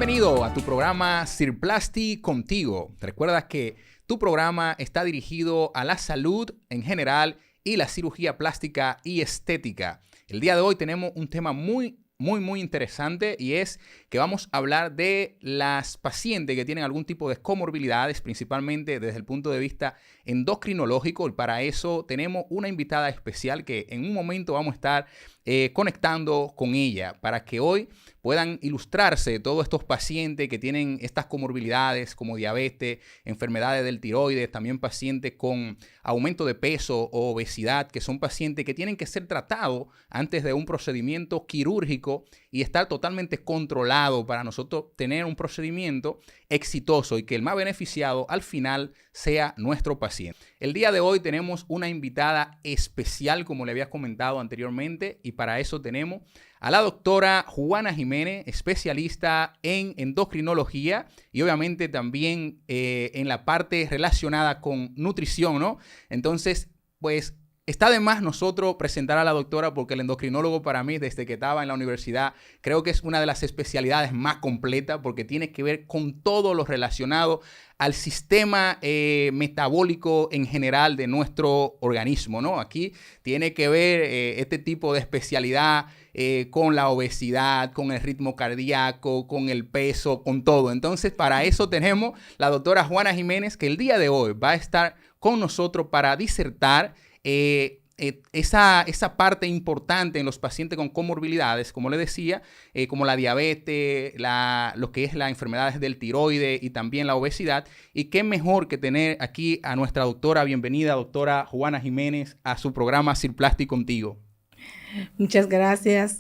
Bienvenido a tu programa Sirplasti Contigo. Recuerda que tu programa está dirigido a la salud en general y la cirugía plástica y estética. El día de hoy tenemos un tema muy interesante, y es que vamos a hablar de las pacientes que tienen algún tipo de comorbilidades, principalmente desde el punto de vista endocrinológico. Y para eso tenemos una invitada especial que en un momento vamos a estar conectando con ella para que hoy puedan ilustrarse todos estos pacientes que tienen estas comorbilidades como diabetes, enfermedades del tiroides, también pacientes con aumento de peso o obesidad, que son pacientes que tienen que ser tratados antes de un procedimiento quirúrgico y estar totalmente controlado para nosotros tener un procedimiento exitoso y que el más beneficiado al final sea nuestro paciente. El día de hoy tenemos una invitada especial, como le había comentado anteriormente, y para eso tenemos a la doctora Juana Jiménez, especialista en endocrinología y obviamente también en la parte relacionada con nutrición, ¿no? Entonces, pues está de más nosotros presentar a la doctora, porque el endocrinólogo para mí, desde que estaba en la universidad, creo que es una de las especialidades más completas porque tiene que ver con todo lo relacionado al sistema metabólico en general de nuestro organismo, ¿no? Aquí tiene que ver este tipo de especialidad con la obesidad, con el ritmo cardíaco, con el peso, con todo. Entonces, para eso tenemos la doctora Juana Jiménez, que el día de hoy va a estar con nosotros para disertar esa parte importante en los pacientes con comorbilidades, como le decía, como la diabetes, lo que es las enfermedades del tiroides y también la obesidad. Y qué mejor que tener aquí a nuestra doctora. Bienvenida, doctora Juana Jiménez, a su programa Sirplasti Contigo. Muchas gracias,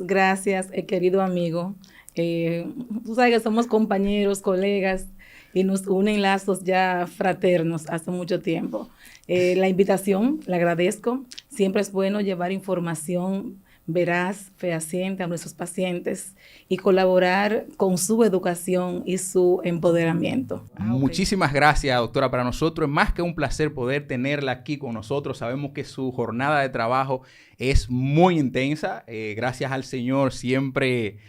querido amigo. Tú sabes que somos compañeros, colegas, y nos unen lazos ya fraternos hace mucho tiempo. La invitación, la agradezco. Siempre es bueno llevar información veraz, fehaciente a nuestros pacientes y colaborar con su educación y su empoderamiento. Muchísimas gracias, doctora. Para nosotros es más que un placer poder tenerla aquí con nosotros. Sabemos que su jornada de trabajo es muy intensa. Gracias al Señor siempre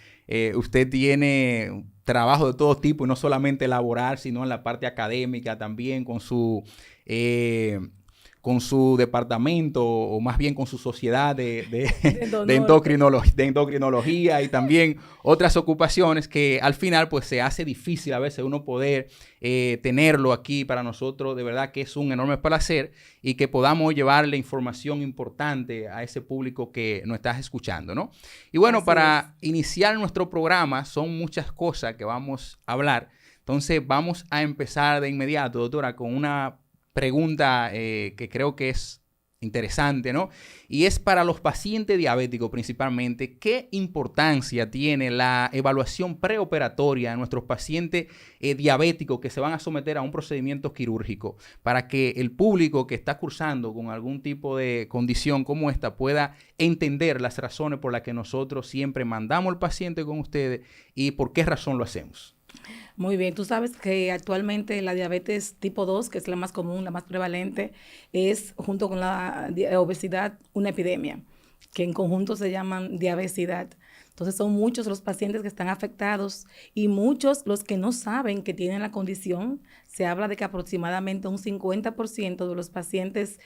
usted tiene trabajo de todo tipo, y no solamente laboral, sino en la parte académica también con su departamento, o más bien con su sociedad de endocrinología, y también otras ocupaciones que al final pues se hace difícil a veces uno poder tenerlo aquí. Para nosotros de verdad que es un enorme placer, y que podamos llevarle información importante a ese público que nos está escuchando, ¿no? Y bueno, para iniciar nuestro programa son muchas cosas que vamos a hablar. Entonces vamos a empezar de inmediato, doctora, con una pregunta que creo que es interesante, ¿no? Y es para los pacientes diabéticos principalmente. ¿Qué importancia tiene la evaluación preoperatoria de nuestros pacientes diabéticos que se van a someter a un procedimiento quirúrgico, para que el público que está cursando con algún tipo de condición como esta pueda entender las razones por las que nosotros siempre mandamos al paciente con ustedes y por qué razón lo hacemos? Muy bien, tú sabes que actualmente la diabetes tipo 2, que es la más común, la más prevalente, es junto con la obesidad una epidemia, que en conjunto se llaman diabesidad. Entonces son muchos los pacientes que están afectados y muchos los que no saben que tienen la condición. Se habla de que aproximadamente un 50% de los pacientes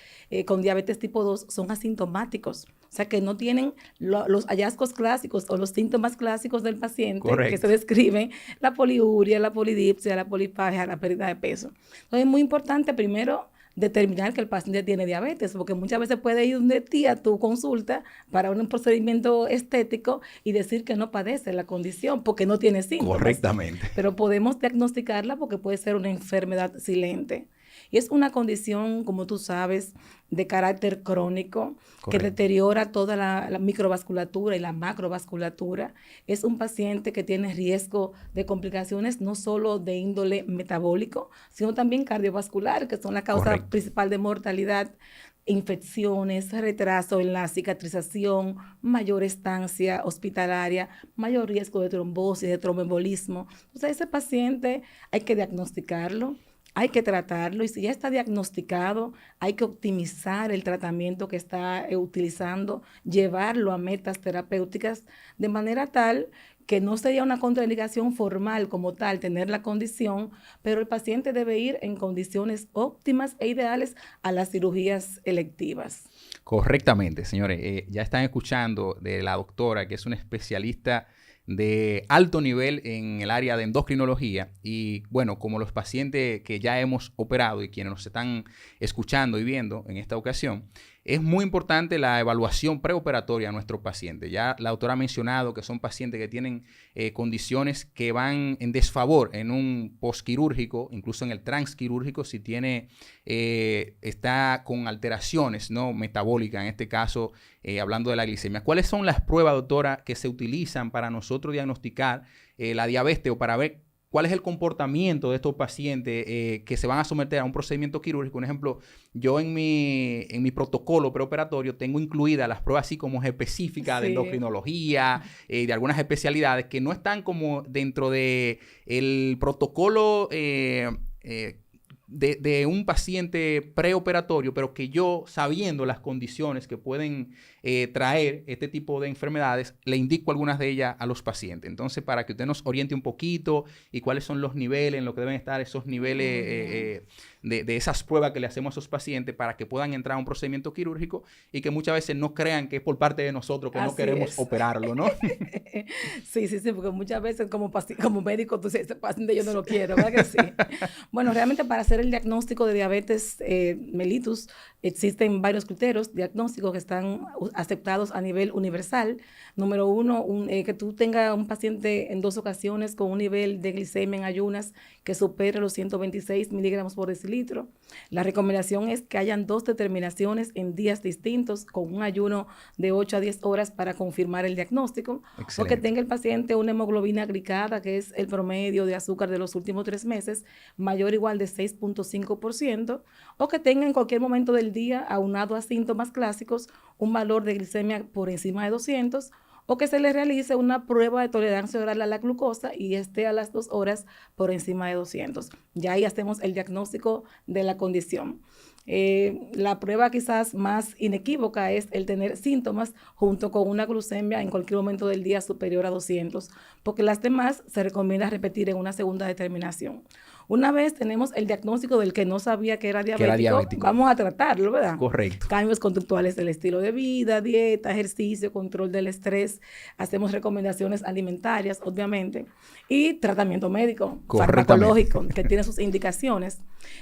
con diabetes tipo 2 son asintomáticos. O sea, que no tienen los hallazgos clásicos o los síntomas clásicos del paciente. Correcto. Que se describen: la poliuria, la polidipsia, la polifagia, la pérdida de peso. Entonces es muy importante primero determinar que el paciente tiene diabetes, porque muchas veces puede ir de ti a tu consulta para un procedimiento estético y decir que no padece la condición porque no tiene síntomas. Correctamente. Pero podemos diagnosticarla porque puede ser una enfermedad silente. Y es una condición, como tú sabes, de carácter crónico. Correcto. Que deteriora toda la microvasculatura y la macrovasculatura. Es un paciente que tiene riesgo de complicaciones no solo de índole metabólico, sino también cardiovascular, que son la causa Correcto. Principal de mortalidad. Infecciones, retraso en la cicatrización, mayor estancia hospitalaria, mayor riesgo de trombosis, de tromboembolismo. Entonces, ese paciente hay que diagnosticarlo, hay que tratarlo, y si ya está diagnosticado, hay que optimizar el tratamiento que está utilizando, llevarlo a metas terapéuticas de manera tal que no sería una contraindicación formal como tal tener la condición, pero el paciente debe ir en condiciones óptimas e ideales a las cirugías electivas. Correctamente, señores. Ya están escuchando de la doctora, que es una especialista de alto nivel en el área de endocrinología. Y bueno, como los pacientes que ya hemos operado y quienes nos están escuchando y viendo en esta ocasión, es muy importante la evaluación preoperatoria a nuestros pacientes. Ya la doctora ha mencionado que son pacientes que tienen condiciones que van en desfavor en un postquirúrgico, incluso en el transquirúrgico, si está con alteraciones, ¿no?, metabólicas, en este caso, hablando de la glicemia. ¿Cuáles son las pruebas, doctora, que se utilizan para nosotros diagnosticar la diabetes o para ver cuál es el comportamiento de estos pacientes que se van a someter a un procedimiento quirúrgico? Un ejemplo, yo en mi protocolo preoperatorio tengo incluidas las pruebas así como específicas de endocrinología, de algunas especialidades que no están como dentro de el protocolo de un paciente preoperatorio, pero que yo, sabiendo las condiciones que pueden traer este tipo de enfermedades, le indico algunas de ellas a los pacientes. Entonces, para que usted nos oriente un poquito y cuáles son los niveles, en lo que deben estar esos niveles de esas pruebas que le hacemos a esos pacientes para que puedan entrar a un procedimiento quirúrgico y que muchas veces no crean que es por parte de nosotros que no queremos operarlo, ¿no? Sí, porque muchas veces como médico tú dices, ese paciente yo no lo quiero, ¿verdad que sí? Bueno, realmente para hacer el diagnóstico de diabetes mellitus existen varios criterios diagnósticos que están aceptados a nivel universal. Número uno, que tú tengas un paciente en 2 ocasiones con un nivel de glicemia en ayunas que supere los 126 miligramos por decilitro. La recomendación es que hayan 2 determinaciones en días distintos con un ayuno de 8 a 10 horas para confirmar el diagnóstico. Excelente. O que tenga el paciente una hemoglobina glicada, que es el promedio de azúcar de los últimos 3 meses, mayor o igual de 6.5%, o que tenga en cualquier momento del día, aunado a síntomas clásicos, un valor de glicemia por encima de 200, o que se le realice una prueba de tolerancia oral a la glucosa y esté a las 2 horas por encima de 200. Ya ahí hacemos el diagnóstico de la condición. La prueba quizás más inequívoca es el tener síntomas junto con una glucemia en cualquier momento del día superior a 200, porque las demás se recomienda repetir en una segunda determinación. Una vez tenemos el diagnóstico del que no sabía que era diabético, vamos a tratarlo, ¿verdad? Correcto. Cambios conductuales del estilo de vida, dieta, ejercicio, control del estrés. Hacemos recomendaciones alimentarias, obviamente, y tratamiento médico, farmacológico, que tiene sus indicaciones.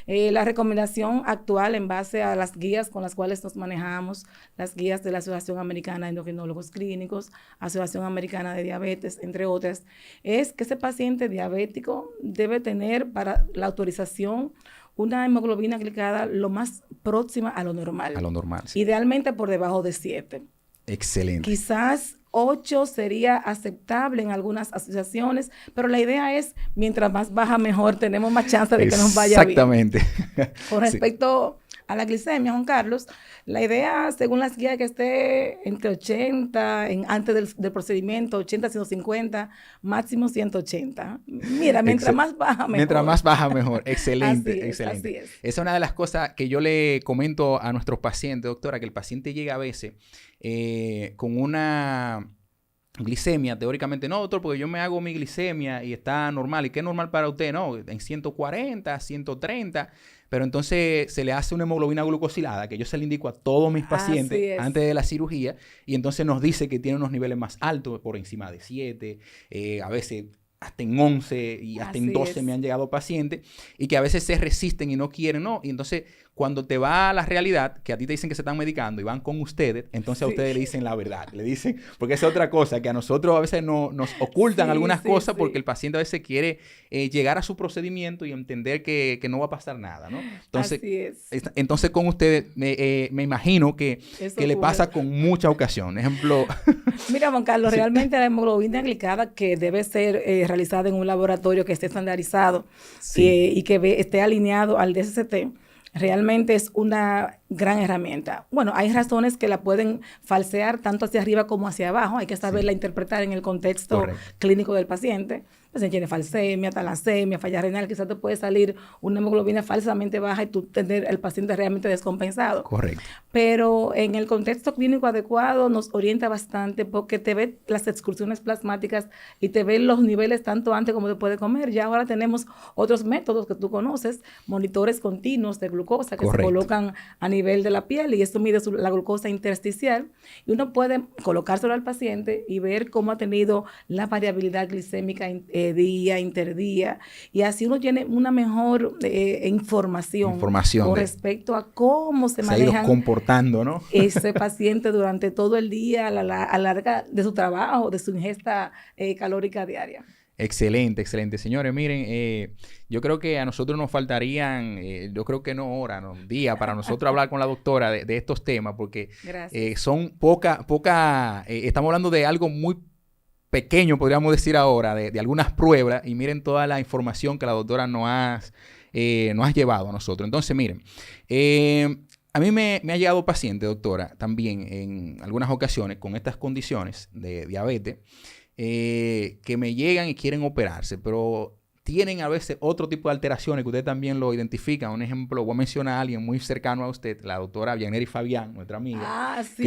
La recomendación actual en base a las guías con las cuales nos manejamos, las guías de la Asociación Americana de Endocrinólogos Clínicos, Asociación Americana de Diabetes, entre otras, es que ese paciente diabético debe tener para la autorización una hemoglobina glicada lo más próxima a lo normal. A lo normal, sí. Idealmente por debajo de 7. Excelente. Quizás 8 sería aceptable en algunas asociaciones, pero la idea es, mientras más baja mejor, tenemos más chance de que nos vaya bien. Exactamente. Con respecto a la glicemia, Juan Carlos, la idea, según las guías, que esté entre 80, antes del procedimiento, 80, 150, máximo 180. Mira, mientras más baja, mejor. Mientras más baja, mejor. Excelente, excelente. Así es. Esa es una de las cosas que yo le comento a nuestros pacientes, doctora, que el paciente llega a veces con una glicemia, teóricamente, no, doctor, porque yo me hago mi glicemia y está normal. ¿Y qué es normal para usted? No, en 140, 130... Pero entonces se le hace una hemoglobina glucosilada, que yo se le indico a todos mis pacientes antes de la cirugía, y entonces nos dice que tiene unos niveles más altos, por encima de 7, a veces hasta en 11 y hasta en 12 me han llegado pacientes, y que a veces se resisten y no quieren, ¿no? Y entonces cuando te va a la realidad, que a ti te dicen que se están medicando y van con ustedes, entonces a ustedes le dicen la verdad. Le dicen, porque esa es otra cosa, que a nosotros a veces nos ocultan algunas cosas porque el paciente a veces quiere llegar a su procedimiento y entender que no va a pasar nada, ¿no? Entonces, entonces con ustedes me imagino que le pasa con mucha ocasión. Ejemplo... Mira, Juan Carlos, realmente la hemoglobina glicada, que debe ser realizada en un laboratorio que esté estandarizado y que esté alineado al DSCT, realmente es una gran herramienta. Bueno, hay razones que la pueden falsear tanto hacia arriba como hacia abajo. Hay que saberla interpretar en el contexto clínico del paciente. El paciente tiene falsemia, talasemia, falla renal, quizás te puede salir una hemoglobina falsamente baja y tú tener el paciente realmente descompensado. Correcto. Pero en el contexto clínico adecuado nos orienta bastante porque te ve las excursiones plasmáticas y te ve los niveles tanto antes como después de comer. Ya ahora tenemos otros métodos que tú conoces, monitores continuos de glucosa que se colocan a nivel de la piel y esto mide la glucosa intersticial y uno puede colocárselo al paciente y ver cómo ha tenido la variabilidad glicémica día, interdía, y así uno tiene una mejor información con respecto a cómo se maneja ha ido comportando, ¿no? ese paciente durante todo el día, a la larga de su trabajo, de su ingesta calórica diaria. Excelente, excelente. Señores, miren, yo creo que a nosotros nos faltarían, yo creo que no horas, no días para nosotros hablar con la doctora de estos temas, porque son estamos hablando de algo muy pequeño, podríamos decir ahora, de algunas pruebas, y miren toda la información que la doctora nos ha llevado a nosotros. Entonces, miren, a mí me ha llegado paciente, doctora, también en algunas ocasiones con estas condiciones de diabetes, que me llegan y quieren operarse, pero tienen a veces otro tipo de alteraciones que usted también lo identifica. Un ejemplo, voy a mencionar a alguien muy cercano a usted, la doctora Vianeri Fabián, nuestra amiga. Ah, sí,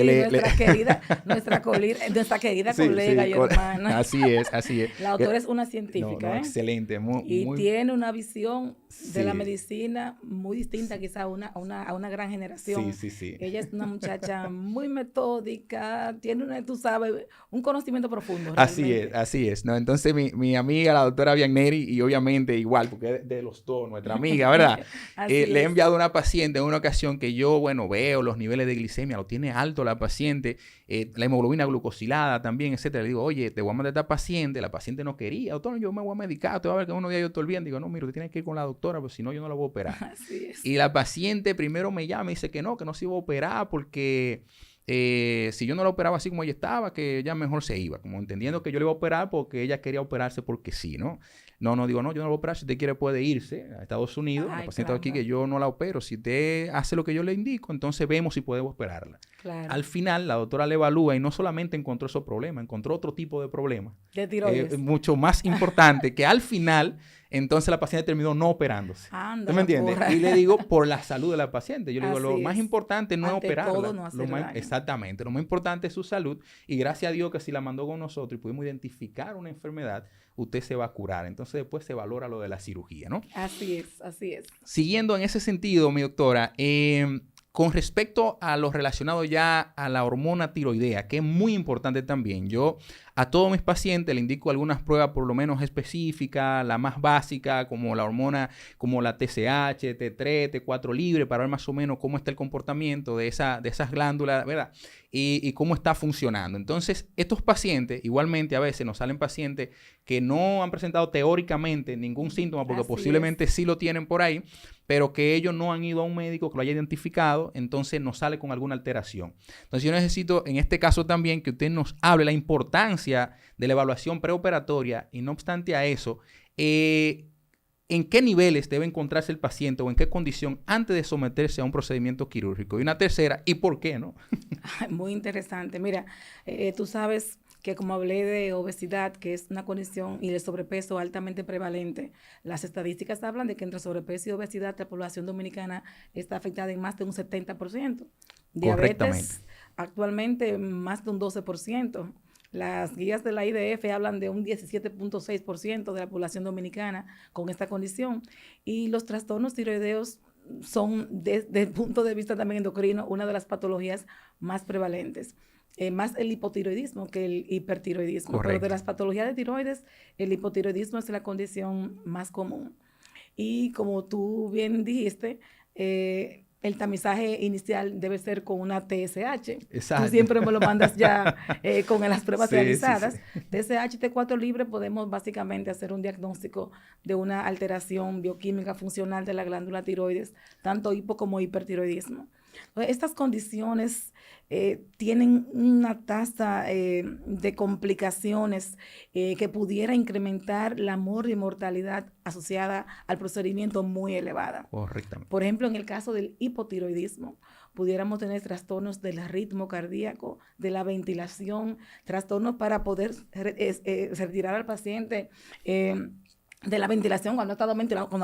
nuestra querida colega y hermana. Así es. La doctora es una científica, excelente. Y tiene una visión de la medicina muy distinta quizá a una gran generación. Sí. Ella es una muchacha muy metódica, tiene tú sabes, un conocimiento profundo. Así es. ¿No? Entonces mi amiga, la doctora Vianeri, y obviamente igual, porque es de los dos, nuestra amiga, ¿verdad? Le he enviado a una paciente en una ocasión que yo, veo los niveles de glicemia, lo tiene alto la paciente, la hemoglobina glucosilada también, etcétera. Le digo, oye, te voy a mandar a esta paciente. La paciente no quería, doctor, yo me voy a medicar, te va a ver que unos días yo estoy bien. Digo, no, mira, usted tiene que ir con la doctora, pues si no, yo no la voy a operar. Así es. Y la paciente primero me llama y dice que no se iba a operar porque si yo no la operaba así como ella estaba, que ella mejor se iba, como entendiendo que yo le iba a operar porque ella quería operarse porque sí, ¿no? Digo, no, yo no la voy a operar. Si usted quiere puede irse a Estados Unidos. La paciente aquí que yo no la opero. Si usted hace lo que yo le indico, entonces vemos si podemos operarla. Claro. Al final, la doctora le evalúa y no solamente encontró esos problemas, encontró otro tipo de problema. De tiroides. Mucho más importante, que al final, entonces la paciente terminó no operándose. Anda, ¿tú me entiendes? Y le digo, por la salud de la paciente. Yo le digo, lo más importante no es operarla. Todo no hacer daño. Exactamente. Lo más importante es su salud. Y gracias a Dios que si la mandó con nosotros y pudimos identificar una enfermedad, usted se va a curar. Entonces después se valora lo de la cirugía, ¿no? Así es. Siguiendo en ese sentido, mi doctora, con respecto a lo relacionado ya a la hormona tiroidea, que es muy importante también, yo a todos mis pacientes le indico algunas pruebas por lo menos específicas, la más básica, como la hormona, como la TSH, T3, T4 libre, para ver más o menos cómo está el comportamiento de esas glándulas, ¿verdad? Y cómo está funcionando. Entonces, estos pacientes, igualmente a veces nos salen pacientes que no han presentado teóricamente ningún síntoma, porque posiblemente sí lo tienen por ahí, pero que ellos no han ido a un médico que lo haya identificado, entonces nos sale con alguna alteración. Entonces yo necesito, en este caso también, que usted nos hable la importancia de la evaluación preoperatoria y no obstante a eso, ¿en qué niveles debe encontrarse el paciente o en qué condición antes de someterse a un procedimiento quirúrgico? Y una tercera, ¿y por qué no? Muy interesante. Mira, tú sabes que como hablé de obesidad, que es una condición, y de sobrepeso altamente prevalente, las estadísticas hablan de que entre sobrepeso y obesidad la población dominicana está afectada en más de un 70%. Diabetes actualmente más de un 12%. Las guías de la IDF hablan de un 17.6% de la población dominicana con esta condición. Y los trastornos tiroideos son, desde el punto de vista también endocrino, una de las patologías más prevalentes. Más el hipotiroidismo que el hipertiroidismo. Correcto. Pero de las patologías de tiroides, el hipotiroidismo es la condición más común. Y como tú bien dijiste, el tamizaje inicial debe ser con una TSH. Exacto. Tú siempre me lo mandas ya con las pruebas realizadas. Sí. TSH, T4 libre, podemos básicamente hacer un diagnóstico de una alteración bioquímica funcional de la glándula tiroides, tanto hipo como hipertiroidismo. Estas condiciones tienen una tasa de complicaciones que pudiera incrementar la mortalidad asociada al procedimiento muy elevada. Correctamente. Por ejemplo, en el caso del hipotiroidismo, pudiéramos tener trastornos del ritmo cardíaco, de la ventilación, trastornos para poder retirar al paciente de la ventilación cuando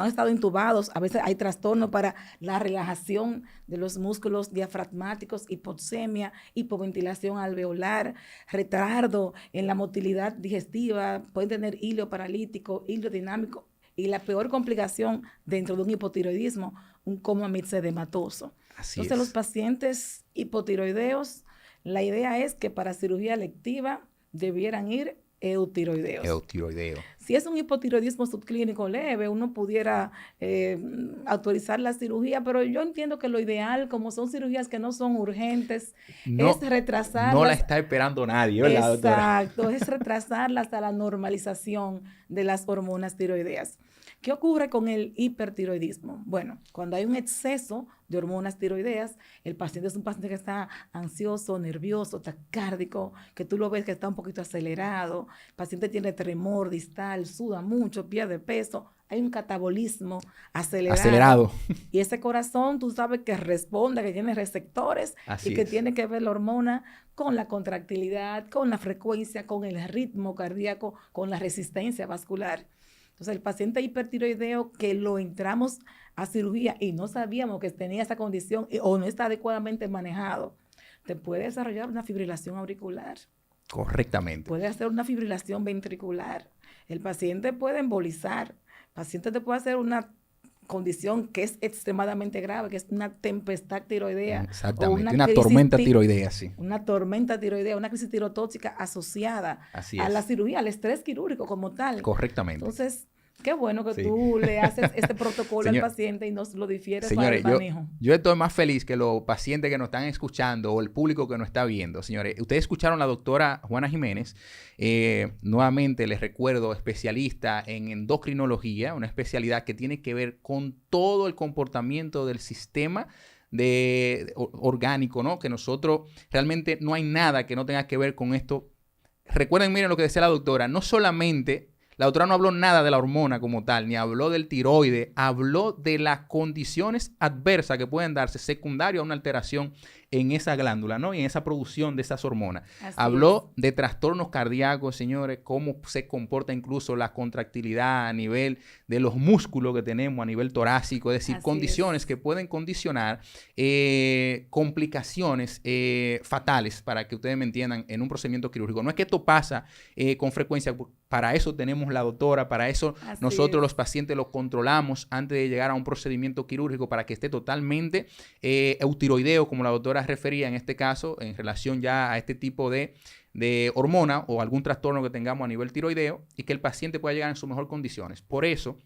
han estado intubados. A veces hay trastornos para la relajación de los músculos diafragmáticos, hipoxemia, hipoventilación alveolar, retardo en la motilidad digestiva, pueden tener hilo paralítico, hilo dinámico, y la peor complicación dentro de un hipotiroidismo, un coma mixedematoso. Entonces, los pacientes hipotiroideos, la idea es que para cirugía electiva debieran ir eutiroideos. Si es un hipotiroidismo subclínico leve, uno pudiera autorizar la cirugía, pero yo entiendo que lo ideal, como son cirugías que no son urgentes, es retrasarlas. No la está esperando nadie, ¿verdad, doctora? Exacto, es retrasarlas hasta la normalización de las hormonas tiroideas. ¿Qué ocurre con el hipertiroidismo? Bueno, cuando hay un exceso de hormonas tiroideas, el paciente es un paciente que está ansioso, nervioso, tacárdico, que tú lo ves que está un poquito acelerado, el paciente tiene tremor distal, suda mucho, pierde peso, hay un catabolismo acelerado. Y ese corazón, tú sabes que responde, que tiene receptores que tiene que ver la hormona con la contractilidad, con la frecuencia, con el ritmo cardíaco, con la resistencia vascular. Entonces, el paciente hipertiroideo que lo entramos a cirugía y no sabíamos que tenía esa condición o no está adecuadamente manejado, te puede desarrollar una fibrilación auricular. Correctamente. Puede hacer una fibrilación ventricular. El paciente puede embolizar. El paciente te puede hacer una condición que es extremadamente grave, que es una tempestad tiroidea. Exactamente, una tormenta tiroidea, sí. Una tormenta tiroidea, una crisis tirotóxica asociada a la cirugía, al estrés quirúrgico como tal. Correctamente. Entonces, qué bueno que tú le haces este protocolo al paciente y nos lo difieres para el manejo. Yo estoy más feliz que los pacientes que nos están escuchando o el público que nos está viendo. Señores, ustedes escucharon a la doctora Juana Jiménez. Nuevamente les recuerdo, especialista en endocrinología, una especialidad que tiene que ver con todo el comportamiento del sistema orgánico, ¿no? Que nosotros realmente no hay nada que no tenga que ver con esto. Recuerden, miren lo que decía la doctora, no solamente... La doctora no habló nada de la hormona como tal, ni habló del tiroide, habló de las condiciones adversas que pueden darse secundario a una alteración en esa glándula, ¿no? Y en esa producción de esas hormonas. Habló de trastornos cardíacos, señores, cómo se comporta incluso la contractilidad a nivel de los músculos que tenemos, a nivel torácico, es decir, condiciones que pueden condicionar complicaciones fatales, para que ustedes me entiendan, en un procedimiento quirúrgico. No es que esto pasa con frecuencia, para eso tenemos la doctora, para eso nosotros los pacientes los controlamos antes de llegar a un procedimiento quirúrgico para que esté totalmente eutiroideo, como la doctora refería en este caso, en relación ya a este tipo de hormona o algún trastorno que tengamos a nivel tiroideo, y que el paciente pueda llegar en sus mejores condiciones. Por eso,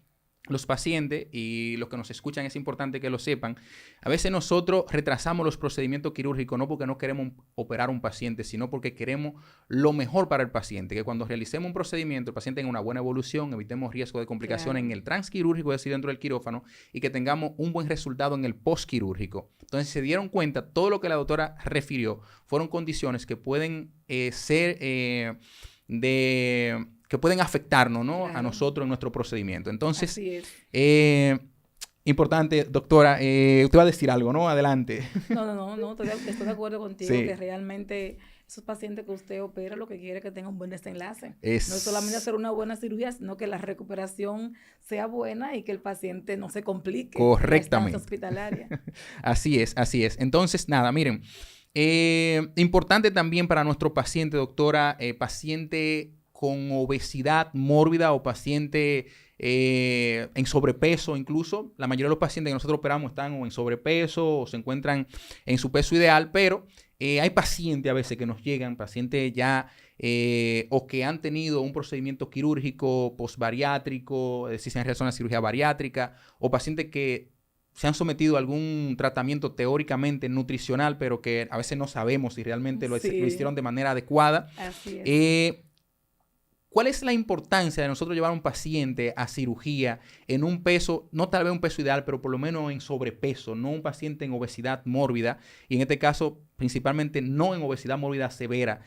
los pacientes y los que nos escuchan, es importante que lo sepan, a veces nosotros retrasamos los procedimientos quirúrgicos no porque no queremos operar a un paciente, sino porque queremos lo mejor para el paciente, que cuando realicemos un procedimiento el paciente tenga una buena evolución, evitemos riesgo de complicaciones en el transquirúrgico, es decir, dentro del quirófano, y que tengamos un buen resultado en el postquirúrgico. Entonces, se dieron cuenta, todo lo que la doctora refirió fueron condiciones que pueden ser que pueden afectarnos, ¿no? A nosotros en nuestro procedimiento. Entonces, importante, doctora, usted va a decir algo, ¿no? Adelante. No, estoy de acuerdo contigo que realmente esos pacientes que usted opera lo que quiere es que tengan un buen desenlace. No es solamente hacer una buena cirugía, sino que la recuperación sea buena y que el paciente no se complique. Correctamente. En la estancia hospitalaria. Así es. Entonces, nada, miren, importante también para nuestro paciente, doctora, paciente con obesidad mórbida o paciente en sobrepeso incluso. La mayoría de los pacientes que nosotros operamos están o en sobrepeso o se encuentran en su peso ideal, pero hay pacientes a veces que nos llegan, pacientes ya o que han tenido un procedimiento quirúrgico postbariátrico, es decir, se han realizado una cirugía bariátrica, o pacientes que se han sometido a algún tratamiento teóricamente nutricional, pero que a veces no sabemos si realmente lo hicieron de manera adecuada. Así es. ¿Cuál es la importancia de nosotros llevar a un paciente a cirugía en un peso, no tal vez un peso ideal, pero por lo menos en sobrepeso, no un paciente en obesidad mórbida, y en este caso principalmente no en obesidad mórbida severa,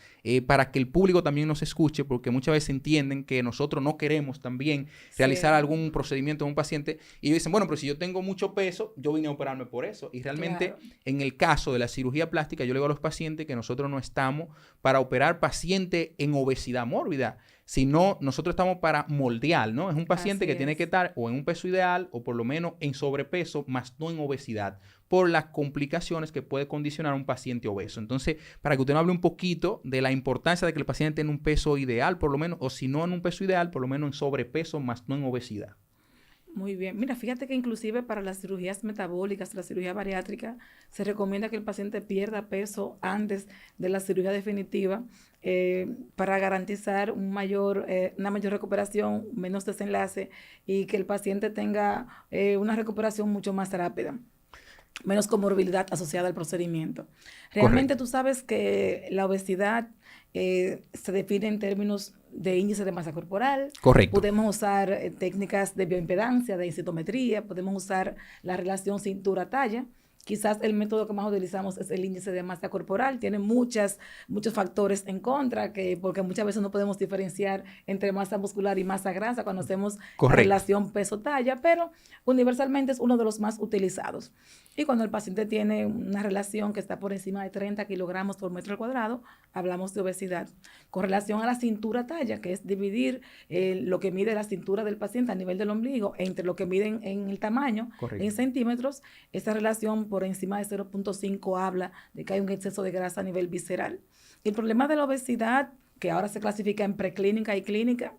para que el público también nos escuche, porque muchas veces entienden que nosotros no queremos también realizar algún procedimiento en un paciente y dicen, bueno, pero si yo tengo mucho peso, yo vine a operarme por eso. Y realmente en el caso de la cirugía plástica, yo le digo a los pacientes que nosotros no estamos para operar paciente en obesidad mórbida, sino nosotros estamos para moldear, ¿no? Es un paciente que tiene que estar o en un peso ideal o por lo menos en sobrepeso, más no en obesidad, por las complicaciones que puede condicionar a un paciente obeso. Entonces, para que usted nos hable un poquito de la importancia de que el paciente tenga un peso ideal, por lo menos, o si no en un peso ideal, por lo menos en sobrepeso, más no en obesidad. Muy bien. Mira, fíjate que inclusive para las cirugías metabólicas, la cirugía bariátrica, se recomienda que el paciente pierda peso antes de la cirugía definitiva para garantizar una mayor recuperación, menos desenlace y que el paciente tenga una recuperación mucho más rápida, menos comorbilidad asociada al procedimiento. Realmente tú sabes que la obesidad se define en términos de índice de masa corporal. Correcto. Podemos usar técnicas de bioimpedancia, de densitometría, podemos usar la relación cintura-talla. Quizás el método que más utilizamos es el índice de masa corporal. Tiene muchos factores en contra, porque muchas veces no podemos diferenciar entre masa muscular y masa grasa cuando hacemos la relación peso-talla, pero universalmente es uno de los más utilizados. Y cuando el paciente tiene una relación que está por encima de 30 kilogramos por metro cuadrado, hablamos de obesidad. Con relación a la cintura-talla, que es dividir lo que mide la cintura del paciente a nivel del ombligo entre lo que miden en el tamaño, en centímetros, esa relación por encima de 0.5 habla de que hay un exceso de grasa a nivel visceral. El problema de la obesidad, que ahora se clasifica en preclínica y clínica,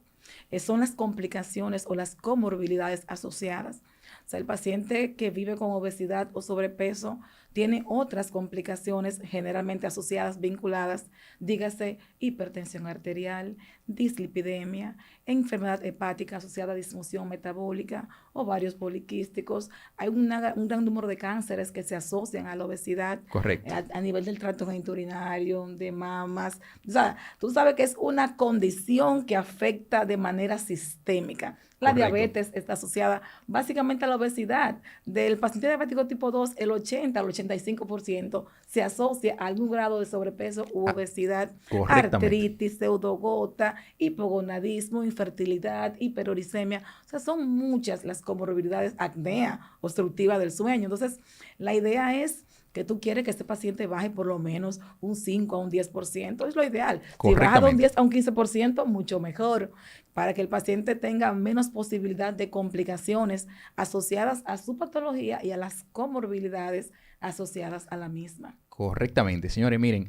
son las complicaciones o las comorbilidades asociadas. O sea, el paciente que vive con obesidad o sobrepeso tiene otras complicaciones generalmente asociadas, vinculadas, dígase hipertensión arterial, dislipidemia, enfermedad hepática asociada a disfunción metabólica, ovarios poliquísticos. Hay un gran número de cánceres que se asocian a la obesidad. Correcto. A nivel del tracto genitourinario, de mamas. O sea, tú sabes que es una condición que afecta de manera sistémica. La diabetes está asociada básicamente a la obesidad. Del paciente diabético tipo 2, el 80 al 85% se asocia a algún grado de sobrepeso u obesidad, artritis, pseudogota, hipogonadismo, infertilidad, hiperuricemia. O sea, son muchas las comorbilidades, acnea, obstructiva del sueño. Entonces, la idea es que tú quieres que este paciente baje por lo menos un 5 a un 10%, es lo ideal. Si baja de un 10 a un 15%, mucho mejor, para que el paciente tenga menos posibilidad de complicaciones asociadas a su patología y a las comorbilidades asociadas a la misma. Correctamente. Señores, miren,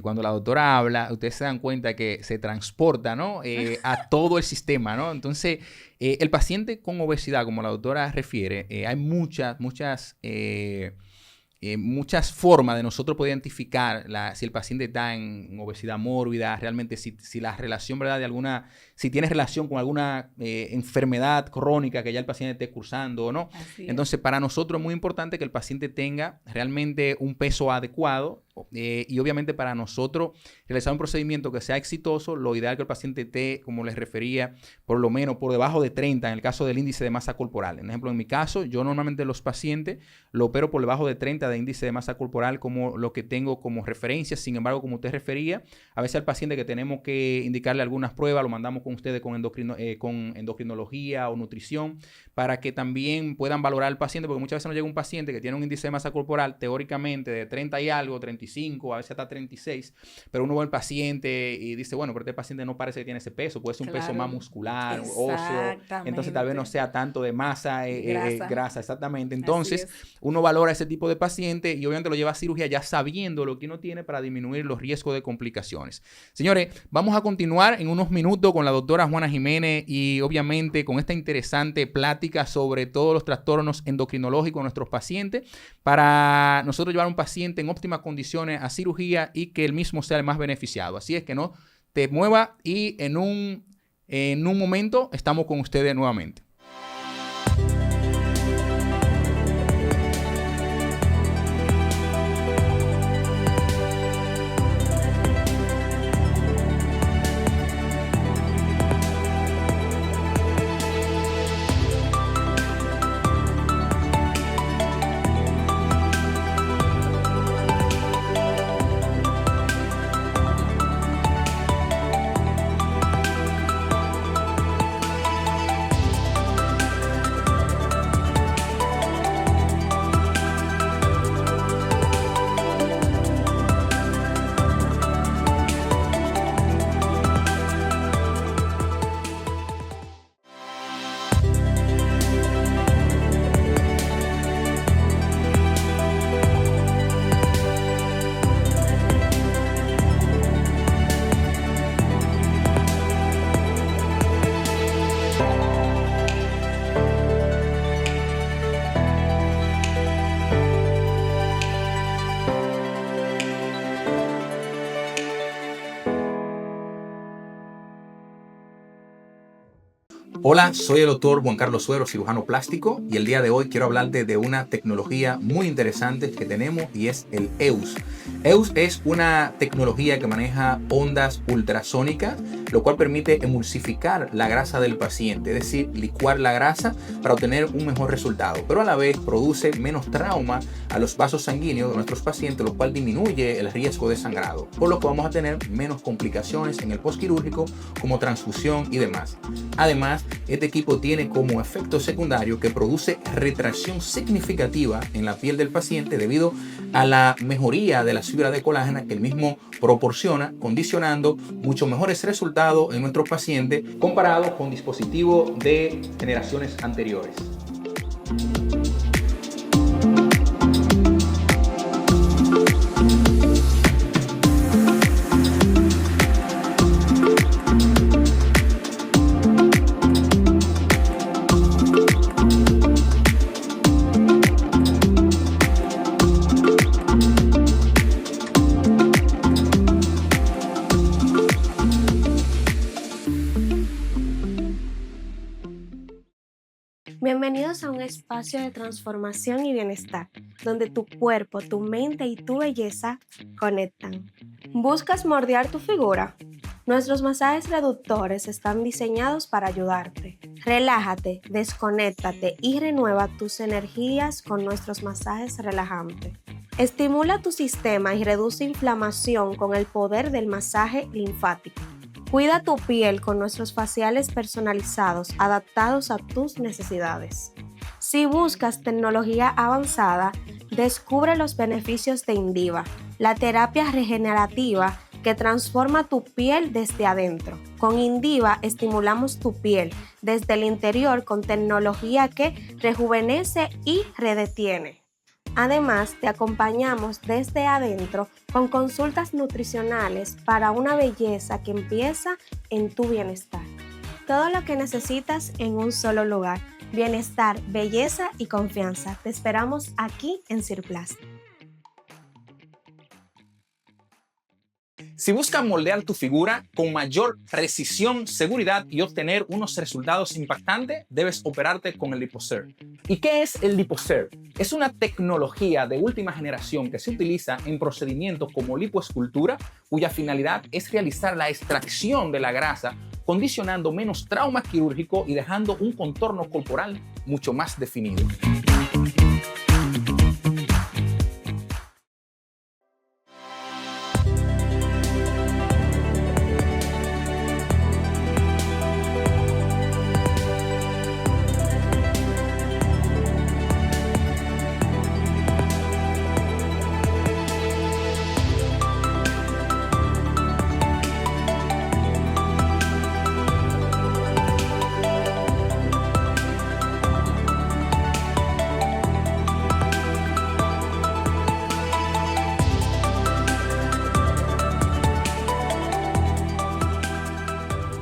cuando la doctora habla, ustedes se dan cuenta que se transporta, ¿no? A todo el sistema, ¿no? Entonces, el paciente con obesidad, como la doctora refiere, hay muchas formas de nosotros poder identificar si el paciente está en obesidad mórbida, realmente si la relación, ¿verdad? Si tiene relación con alguna enfermedad crónica que ya el paciente esté cursando o no. Entonces, para nosotros es muy importante que el paciente tenga realmente un peso adecuado y obviamente para nosotros realizar un procedimiento que sea exitoso, lo ideal es que el paciente esté, como les refería, por lo menos por debajo de 30 en el caso del índice de masa corporal. Por ejemplo, en mi caso, yo normalmente los pacientes lo opero por debajo de 30 de índice de masa corporal como lo que tengo como referencia. Sin embargo, como usted refería, a veces al paciente que tenemos que indicarle algunas pruebas, lo mandamos con ustedes con endocrinología o nutrición para que también puedan valorar al paciente, porque muchas veces nos llega un paciente que tiene un índice de masa corporal teóricamente de 30 y algo, 35, a veces hasta 36, pero uno ve al paciente y dice, bueno, pero este paciente no parece que tiene ese peso, puede ser un peso más muscular, óseo, entonces tal vez no sea tanto de masa, grasa, exactamente. Entonces, uno valora ese tipo de paciente y obviamente lo lleva a cirugía ya sabiendo lo que uno tiene para disminuir los riesgos de complicaciones. Señores, vamos a continuar en unos minutos con la doctora Juana Jiménez y obviamente con esta interesante plática sobre todos los trastornos endocrinológicos de nuestros pacientes para nosotros llevar a un paciente en óptimas condiciones a cirugía y que él mismo sea el más beneficiado. Así es que no te muevas y en un momento estamos con ustedes nuevamente. Hola, soy el doctor Juan Carlos Suero, cirujano plástico, y el día de hoy quiero hablarte de una tecnología muy interesante que tenemos y es el EUS. EUS es una tecnología que maneja ondas ultrasónicas, lo cual permite emulsificar la grasa del paciente, es decir, licuar la grasa para obtener un mejor resultado, pero a la vez produce menos trauma a los vasos sanguíneos de nuestros pacientes, lo cual disminuye el riesgo de sangrado, por lo que vamos a tener menos complicaciones en el postquirúrgico como transfusión y demás. Además, este equipo tiene como efecto secundario que produce retracción significativa en la piel del paciente debido a la mejoría de la fibra de colágeno que el mismo proporciona, condicionando mucho mejores resultados en nuestros pacientes comparados con dispositivos de generaciones anteriores. Bienvenidos a un espacio de transformación y bienestar, donde tu cuerpo, tu mente y tu belleza conectan. ¿Buscas moldear tu figura? Nuestros masajes reductores están diseñados para ayudarte. Relájate, desconéctate y renueva tus energías con nuestros masajes relajantes. Estimula tu sistema y reduce inflamación con el poder del masaje linfático. Cuida tu piel con nuestros faciales personalizados, adaptados a tus necesidades. Si buscas tecnología avanzada, descubre los beneficios de Indiva, la terapia regenerativa que transforma tu piel desde adentro. Con Indiva estimulamos tu piel desde el interior con tecnología que rejuvenece y redetiene. Además, te acompañamos desde adentro con consultas nutricionales para una belleza que empieza en tu bienestar. Todo lo que necesitas en un solo lugar. Bienestar, belleza y confianza. Te esperamos aquí en Cirplast. Si buscas moldear tu figura con mayor precisión, seguridad y obtener unos resultados impactantes, debes operarte con el LipoSure. ¿Y qué es el LipoSure? Es una tecnología de última generación que se utiliza en procedimientos como lipoescultura, cuya finalidad es realizar la extracción de la grasa, condicionando menos trauma quirúrgico y dejando un contorno corporal mucho más definido.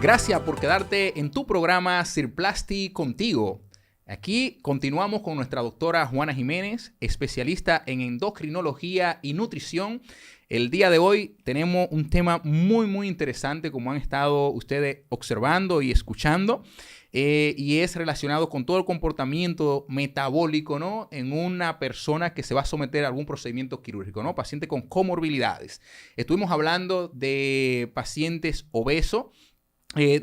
Gracias por quedarte en tu programa Cirplasti Contigo. Aquí continuamos con nuestra doctora Juana Jiménez, especialista en endocrinología y nutrición. El día de hoy tenemos un tema muy interesante, como han estado ustedes observando y escuchando, y es relacionado con todo el comportamiento metabólico, ¿no?, en una persona que se va a someter a algún procedimiento quirúrgico, ¿no? Paciente con comorbilidades. Estuvimos hablando de pacientes obesos.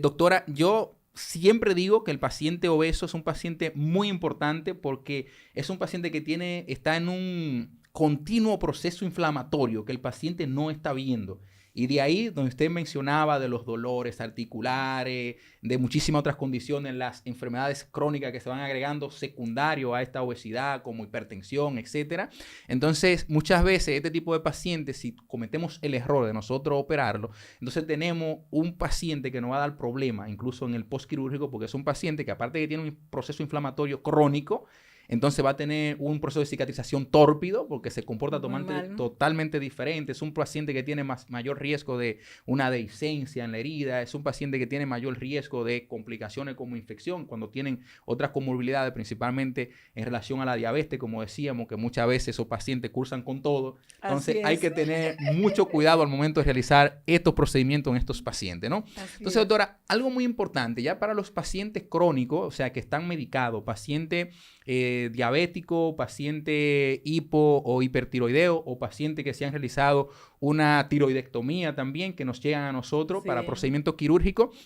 Doctora, yo siempre digo que el paciente obeso es un paciente muy importante porque es un paciente que está en un continuo proceso inflamatorio que el paciente no está viendo. Y de ahí donde usted mencionaba de los dolores articulares, de muchísimas otras condiciones, las enfermedades crónicas que se van agregando secundario a esta obesidad, como hipertensión, etcétera. Entonces, muchas veces este tipo de pacientes, si cometemos el error de nosotros operarlo, entonces tenemos un paciente que nos va a dar problemas, incluso en el postquirúrgico, porque es un paciente que aparte de que tiene un proceso inflamatorio crónico, entonces va a tener un proceso de cicatrización tórpido porque se comporta totalmente diferente. Es un paciente que tiene mayor riesgo de una dehiscencia en la herida, es un paciente que tiene mayor riesgo de complicaciones como infección cuando tienen otras comorbilidades, principalmente en relación a la diabetes, como decíamos, que muchas veces esos pacientes cursan con todo. Entonces hay que tener mucho cuidado al momento de realizar estos procedimientos en estos pacientes, ¿no? Entonces, doctora, algo muy importante, ya para los pacientes crónicos, o sea, que están medicados, paciente diabético, paciente hipo o hipertiroideo, o paciente que se han realizado una tiroidectomía también, que nos llegan a nosotros para procedimientos quirúrgicos.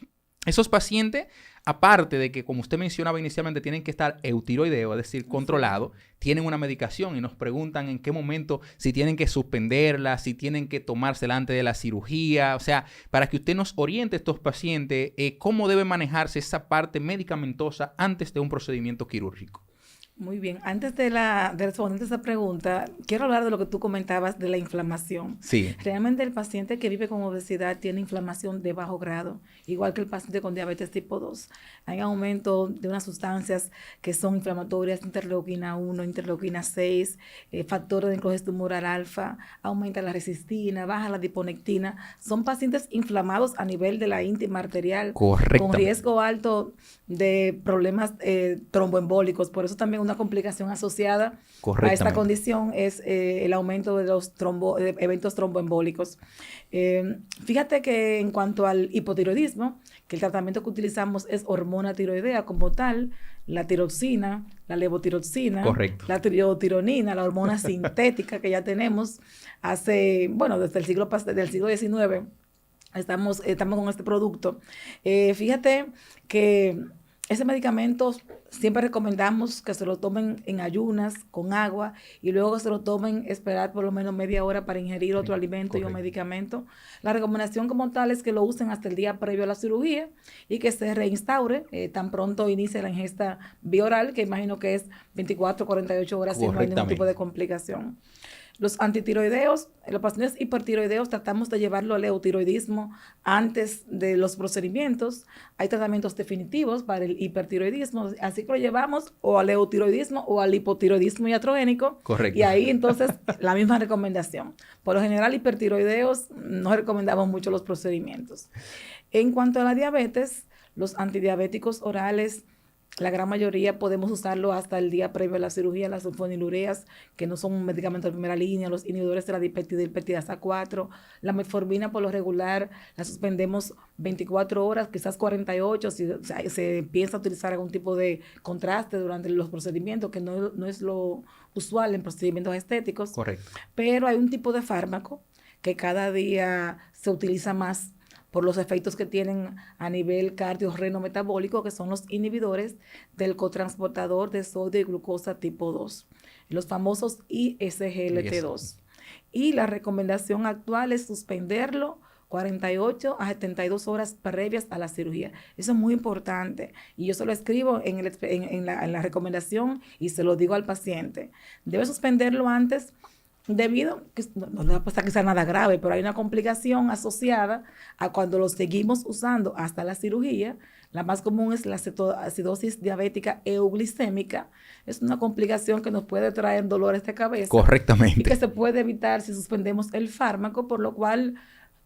Esos pacientes, aparte de que, como usted mencionaba inicialmente, tienen que estar eutiroideos, es decir, controlados, tienen una medicación y nos preguntan en qué momento, si tienen que suspenderla, si tienen que tomársela antes de la cirugía. O sea, para que usted nos oriente a estos pacientes, cómo debe manejarse esa parte medicamentosa antes de un procedimiento quirúrgico. Muy bien. Antes de responder esa pregunta, quiero hablar de lo que tú comentabas de la inflamación. Sí. Realmente el paciente que vive con obesidad tiene inflamación de bajo grado, igual que el paciente con diabetes tipo 2. Hay aumento de unas sustancias que son inflamatorias, interleuquina 1, interleuquina 6, factores de necrosis tumoral alfa, aumenta la resistina, baja la adiponectina. Son pacientes inflamados a nivel de la íntima arterial, con riesgo alto de problemas tromboembólicos. Por eso también una complicación asociada a esta condición es el aumento de los eventos tromboembólicos. Fíjate que en cuanto al hipotiroidismo, que el tratamiento que utilizamos es hormona tiroidea como tal, la tiroxina, la levotiroxina, la triotironina, la hormona sintética que ya tenemos desde el siglo XIX. Estamos con este producto. Fíjate que ese medicamento siempre recomendamos que se lo tomen en ayunas, con agua, y luego se lo tomen, esperar por lo menos media hora para ingerir otro alimento y un medicamento. La recomendación como tal es que lo usen hasta el día previo a la cirugía y que se reinstaure tan pronto inicie la ingesta bioral, que imagino que es 24 48 horas si no hay ningún tipo de complicación. Los antitiroideos, los pacientes hipertiroideos tratamos de llevarlo al eutiroidismo antes de los procedimientos. Hay tratamientos definitivos para el hipertiroidismo, así que lo llevamos o al eutiroidismo o al hipotiroidismo iatrogénico. Correcto. Y ahí entonces la misma recomendación. Por lo general, hipertiroideos no recomendamos mucho los procedimientos. En cuanto a la diabetes, los antidiabéticos orales, la gran mayoría podemos usarlo hasta el día previo a la cirugía, las sulfonilureas, que no son medicamentos de primera línea, los inhibidores de la dipeptidasa 4, la metformina por lo regular la suspendemos 24 horas, quizás 48, si se piensa utilizar algún tipo de contraste durante los procedimientos, que no es lo usual en procedimientos estéticos. Correcto. Pero hay un tipo de fármaco que cada día se utiliza más por los efectos que tienen a nivel cardiorrenometabólico, que son los inhibidores del cotransportador de sodio y glucosa tipo 2, los famosos ISGLT2. Y la recomendación actual es suspenderlo 48 a 72 horas previas a la cirugía. Eso es muy importante. Y yo se lo escribo en la recomendación y se lo digo al paciente. Debe suspenderlo antes, debido, que no le va a pasar que sea nada grave, pero hay una complicación asociada a cuando lo seguimos usando hasta la cirugía. La más común es la acidosis diabética euglicémica. Es una complicación que nos puede traer dolores de cabeza. Correctamente. Y que se puede evitar si suspendemos el fármaco, por lo cual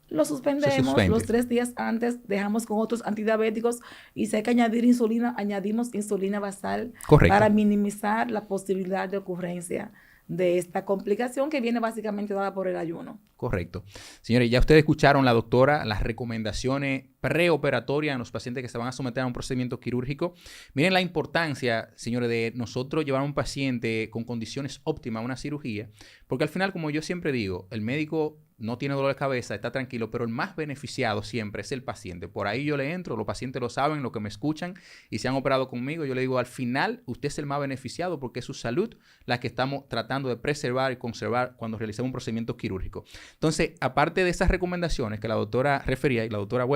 lo suspendemos los 3 días antes, dejamos con otros antidiabéticos, y si hay que añadir insulina, añadimos insulina basal para minimizar la posibilidad de ocurrencia de esta complicación que viene básicamente dada por el ayuno. Correcto. Señores, ya ustedes escucharon la doctora las recomendaciones preoperatorias en los pacientes que se van a someter a un procedimiento quirúrgico. Miren la importancia, señores, de nosotros llevar a un paciente con condiciones óptimas a una cirugía, porque al final, como yo siempre digo, el médico no tiene dolor de cabeza, está tranquilo, pero el más beneficiado siempre es el paciente. Por ahí yo le entro, los pacientes lo saben, los que me escuchan y se han operado conmigo, yo le digo, al final usted es el más beneficiado porque es su salud la que estamos tratando de preservar y conservar cuando realizamos un procedimiento quirúrgico. Entonces, aparte de esas recomendaciones que la doctora refería, y la doctora,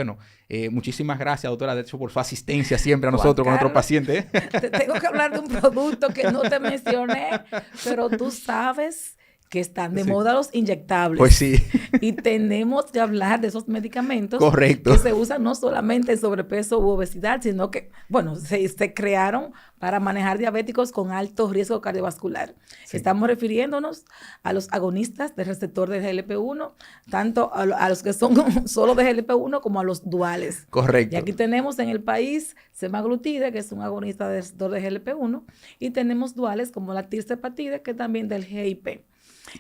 muchísimas gracias, doctora, de hecho, por su asistencia siempre a nosotros con nuestros pacientes. Te tengo que hablar de un producto que no te mencioné, pero tú sabes que están de Sí. moda los inyectables. Pues sí. Y tenemos que hablar de esos medicamentos Correcto. que se usan no solamente en sobrepeso u obesidad, sino que, bueno, se crearon para manejar diabéticos con alto riesgo cardiovascular. Sí. Estamos refiriéndonos a los agonistas del receptor de GLP-1, tanto a los que son solo de GLP-1 como a los duales. Correcto. Y aquí tenemos en el país semaglutide, que es un agonista del receptor de GLP-1, y tenemos duales como la tirzepatide, que también del GIP.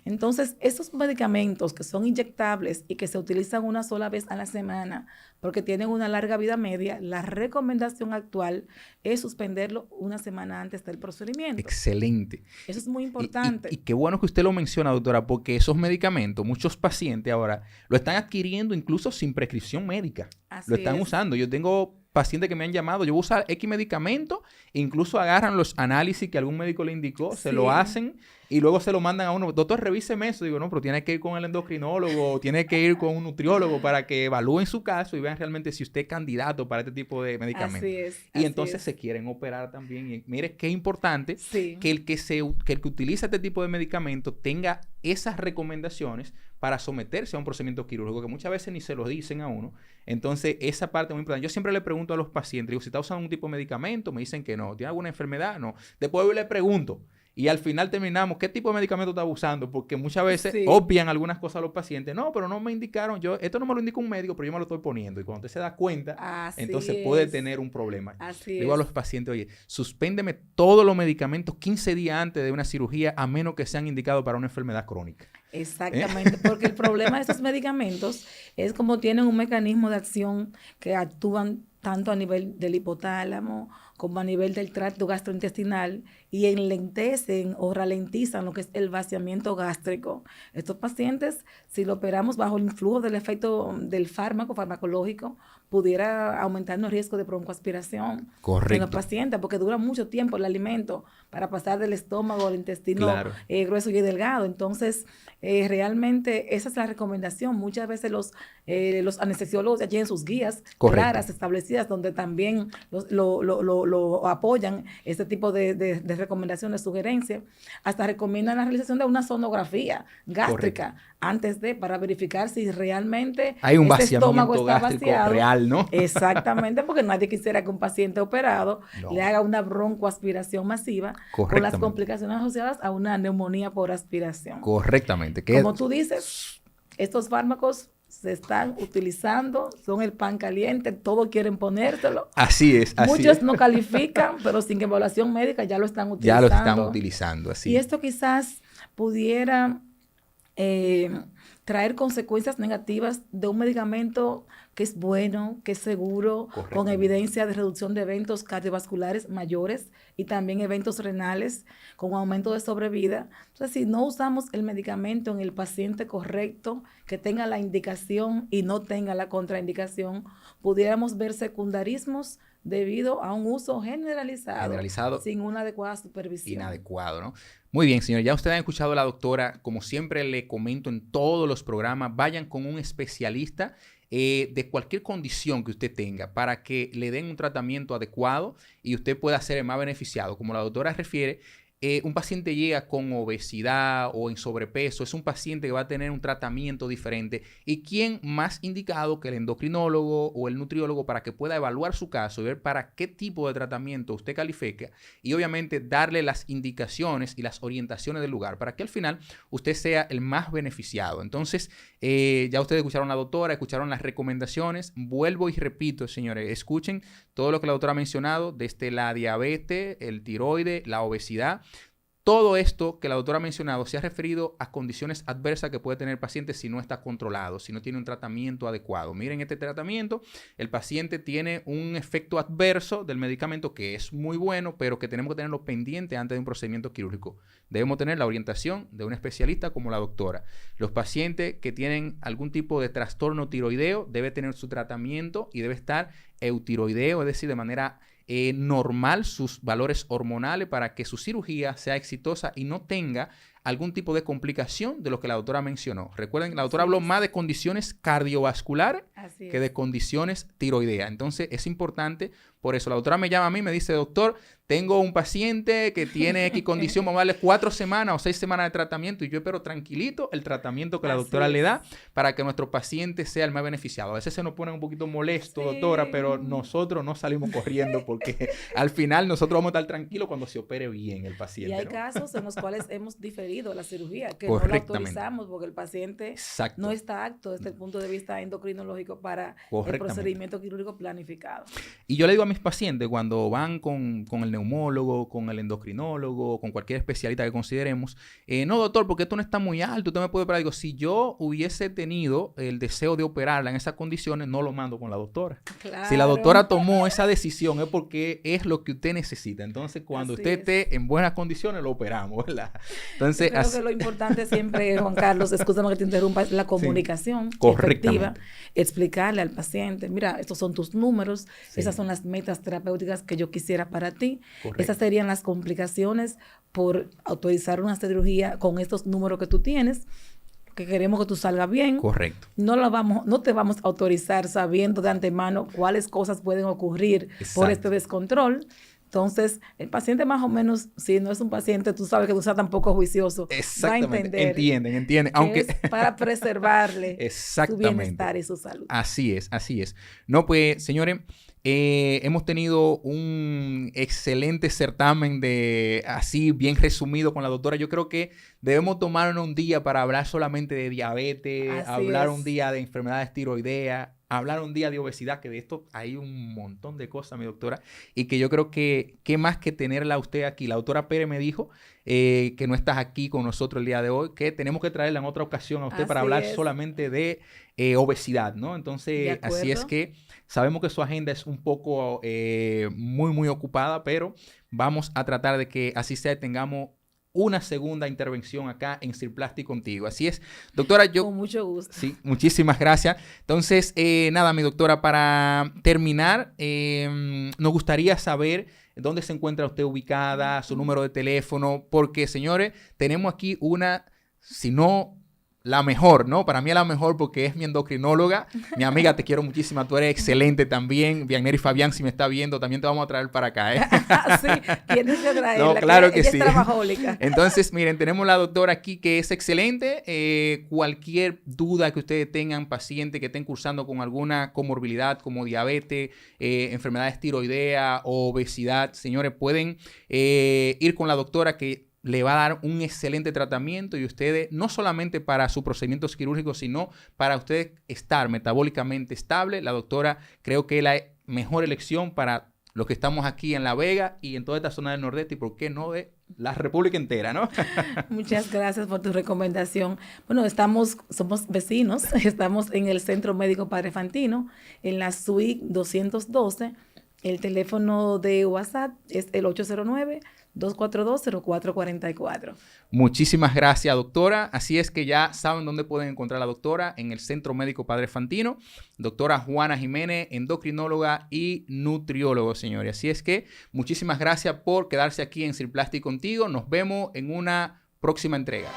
Entonces, estos medicamentos que son inyectables y que se utilizan una sola vez a la semana porque tienen una larga vida media, la recomendación actual es suspenderlo una semana antes del procedimiento. Excelente. Eso es muy importante. Y qué bueno que usted lo menciona, doctora, porque esos medicamentos, muchos pacientes ahora lo están adquiriendo incluso sin prescripción médica. Así Lo están es. usando. Yo tengo pacientes que me han llamado, yo voy a usar X medicamento, incluso agarran los análisis que algún médico le indicó, se lo Sí. hacen y luego se lo mandan a uno. Doctor, revíseme eso. Digo, no, pero tiene que ir con el endocrinólogo, tiene que ir con un nutriólogo para que evalúen su caso y vean realmente si usted es candidato para este tipo de medicamentos. Así es. Y así entonces es. se quieren operar también. Y mire qué importante Sí. que el que utiliza este tipo de medicamentos tenga esas recomendaciones para someterse a un procedimiento quirúrgico, que muchas veces ni se lo dicen a uno. Entonces, esa parte es muy importante. Yo siempre le pregunto a los pacientes, digo, si está usando un tipo de medicamento, me dicen que no. ¿Tiene alguna enfermedad? No. Después le pregunto. Y al final terminamos, ¿qué tipo de medicamento está usando? Porque muchas veces Sí. obvian algunas cosas a los pacientes. No, pero no me indicaron. Esto no me lo indicó un médico, pero yo me lo estoy poniendo. Y cuando usted se da cuenta, Así entonces puede es. tener un problema. Así Le digo a es. los pacientes, oye, suspéndeme todos los medicamentos 15 días antes de una cirugía, a menos que sean indicados para una enfermedad crónica. Exactamente, porque el problema de estos medicamentos es como tienen un mecanismo de acción que actúan tanto a nivel del hipotálamo como a nivel del tracto gastrointestinal y enlentecen o ralentizan lo que es el vaciamiento gástrico. Estos pacientes, si lo operamos bajo el influjo del efecto del fármaco farmacológico, pudiera aumentarnos el riesgo de broncoaspiración en Correcto. los pacientes, porque dura mucho tiempo el alimento para pasar del estómago al intestino Claro. grueso y delgado. Entonces, realmente esa es la recomendación. Muchas veces los anestesiólogos ya tienen sus guías Correcto. claras, establecidas, donde también lo apoyan este tipo de recomendaciones, sugerencias. Hasta recomiendan la realización de una sonografía gástrica antes para verificar si realmente Hay un ese estómago vaciamiento está gástrico vaciado. real, ¿no? Exactamente, porque nadie quisiera que un paciente operado No. le haga una broncoaspiración masiva con las Correctamente. complicaciones asociadas a una neumonía por aspiración. Correctamente. Que Como tú dices, estos fármacos se están utilizando, son el pan caliente, todos quieren ponérselo. así es, así Muchos es. no califican, pero sin evaluación médica ya lo están Ya utilizando. lo están utilizando, así. Y esto quizás pudiera traer consecuencias negativas de un medicamento que es bueno, que es seguro, con Correcto. evidencia de reducción de eventos cardiovasculares mayores y también eventos renales con aumento de sobrevida. Entonces, si no usamos el medicamento en el paciente correcto, que tenga la indicación y no tenga la contraindicación, pudiéramos ver secundarismos debido a un uso generalizado sin una adecuada supervisión. Inadecuado, ¿no? Muy bien, señor. Ya ustedes han escuchado a la doctora. Como siempre le comento en todos los programas, vayan con un especialista de cualquier condición que usted tenga para que le den un tratamiento adecuado y usted pueda ser el más beneficiado. Como la doctora refiere, un paciente llega con obesidad o en sobrepeso, es un paciente que va a tener un tratamiento diferente. ¿Y quién más indicado que el endocrinólogo o el nutriólogo para que pueda evaluar su caso y ver para qué tipo de tratamiento usted califica y obviamente darle las indicaciones y las orientaciones del lugar para que al final usted sea el más beneficiado? Entonces, ya ustedes escucharon a la doctora, escucharon las recomendaciones. Vuelvo y repito, señores, escuchen todo lo que la doctora ha mencionado, desde la diabetes, el tiroides, la obesidad. Todo esto que la doctora ha mencionado se ha referido a condiciones adversas que puede tener el paciente si no está controlado, si no tiene un tratamiento adecuado. Miren, este tratamiento, el paciente tiene un efecto adverso del medicamento que es muy bueno, pero que tenemos que tenerlo pendiente antes de un procedimiento quirúrgico. Debemos tener la orientación de un especialista como la doctora. Los pacientes que tienen algún tipo de trastorno tiroideo debe tener su tratamiento y debe estar eutiroideo, es decir, de manera normal sus valores hormonales para que su cirugía sea exitosa y no tenga algún tipo de complicación de lo que la doctora mencionó. Recuerden, la doctora habló más de condiciones cardiovasculares Así que es. de condiciones tiroideas. Entonces, es importante, por eso la doctora me llama a mí y me dice, doctor, tengo un paciente que tiene X condición, vamos a darle 4 semanas o 6 semanas de tratamiento y yo espero tranquilito el tratamiento que la Así doctora le es. da para que nuestro paciente sea el más beneficiado. A veces se nos pone un poquito molesto, Sí. doctora, pero nosotros no salimos corriendo porque al final nosotros vamos a estar tranquilos cuando se opere bien el Y paciente, hay ¿no? casos en los cuales hemos diferido la cirugía, que no la Correctamente. autorizamos porque el paciente Exacto. no está apto desde el punto de vista endocrinológico para el Correctamente. procedimiento quirúrgico planificado. Y yo le digo a mis pacientes cuando van con el neumólogo, con el endocrinólogo, con cualquier especialista que consideremos, no doctor, porque esto no está muy alto, usted me puede operar. Digo, si yo hubiese tenido el deseo de operarla en esas condiciones, no lo mando con la doctora. Claro. Si la doctora tomó esa decisión es porque es lo que usted necesita. Entonces, cuando Así usted es. esté en buenas condiciones, lo operamos, ¿verdad? Entonces, Yo creo así- que lo importante siempre, Juan Carlos, escúchame que te interrumpa, es la comunicación correctamente. efectiva, explicarle al paciente, mira, estos son tus números, Sí. esas son las metas terapéuticas que yo quisiera para ti, Correcto. esas serían las complicaciones por autorizar una cirugía con estos números que tú tienes, que queremos que tú salgas bien. Correcto. No te vamos a autorizar sabiendo de antemano cuáles cosas pueden ocurrir por Exacto. este descontrol. Entonces, el paciente más o menos, si no es un paciente, tú sabes que tú seas tampoco juicioso, va a Exactamente. entender Entienden. que Aunque... es para preservarle su Exactamente. bienestar y su salud. Así es, así es. No, pues, señores, hemos tenido un excelente certamen de, así, bien resumido con la doctora. Yo creo que debemos tomarnos un día para hablar solamente de diabetes, Así hablar es. un día de enfermedades tiroideas, hablar un día de obesidad, que de esto hay un montón de cosas, mi doctora, y que yo creo que, qué más que tenerla a usted aquí. La doctora Pérez me dijo que no estás aquí con nosotros el día de hoy, que tenemos que traerla en otra ocasión a usted para Así hablar es. solamente de obesidad, ¿no? De Entonces, así es acuerdo. que sabemos que su agenda es un poco muy ocupada, pero vamos a tratar de que así sea, tengamos una segunda intervención acá en Cirplastic contigo. Así es, doctora, yo... Con mucho gusto. Sí, muchísimas gracias. Entonces, nada, mi doctora, para terminar, nos gustaría saber dónde se encuentra usted ubicada, su número de teléfono, porque, señores, tenemos aquí una, si no la mejor, ¿no? Para mí es la mejor porque es mi endocrinóloga. Mi amiga, te quiero muchísimo, tú eres excelente también. Vianney Fabián, si me está viendo, también te vamos a traer para acá, ¿eh? Sí, tienes que traerla. No, claro que ella sí. es trabajólica. Entonces, miren, tenemos la doctora aquí que es excelente. Cualquier duda que ustedes tengan, pacientes que estén cursando con alguna comorbilidad como diabetes, enfermedades tiroideas o obesidad, señores, pueden ir con la doctora que le va a dar un excelente tratamiento y ustedes, no solamente para sus procedimientos quirúrgicos, sino para ustedes estar metabólicamente estable. La doctora creo que es la mejor elección para los que estamos aquí en La Vega y en toda esta zona del Nordeste y por qué no de la República entera, ¿no? Muchas gracias por tu recomendación. Bueno, somos vecinos, estamos en el Centro Médico Padre Fantino, en la suite 212. El teléfono de WhatsApp es el 809-242-0444. Muchísimas gracias, doctora. Así es que ya saben dónde pueden encontrar a la doctora, en el Centro Médico Padre Fantino. Doctora Juana Jiménez, endocrinóloga y nutriólogo, señores. Así es que muchísimas gracias por quedarse aquí en Cirplastic contigo. Nos vemos en una próxima entrega.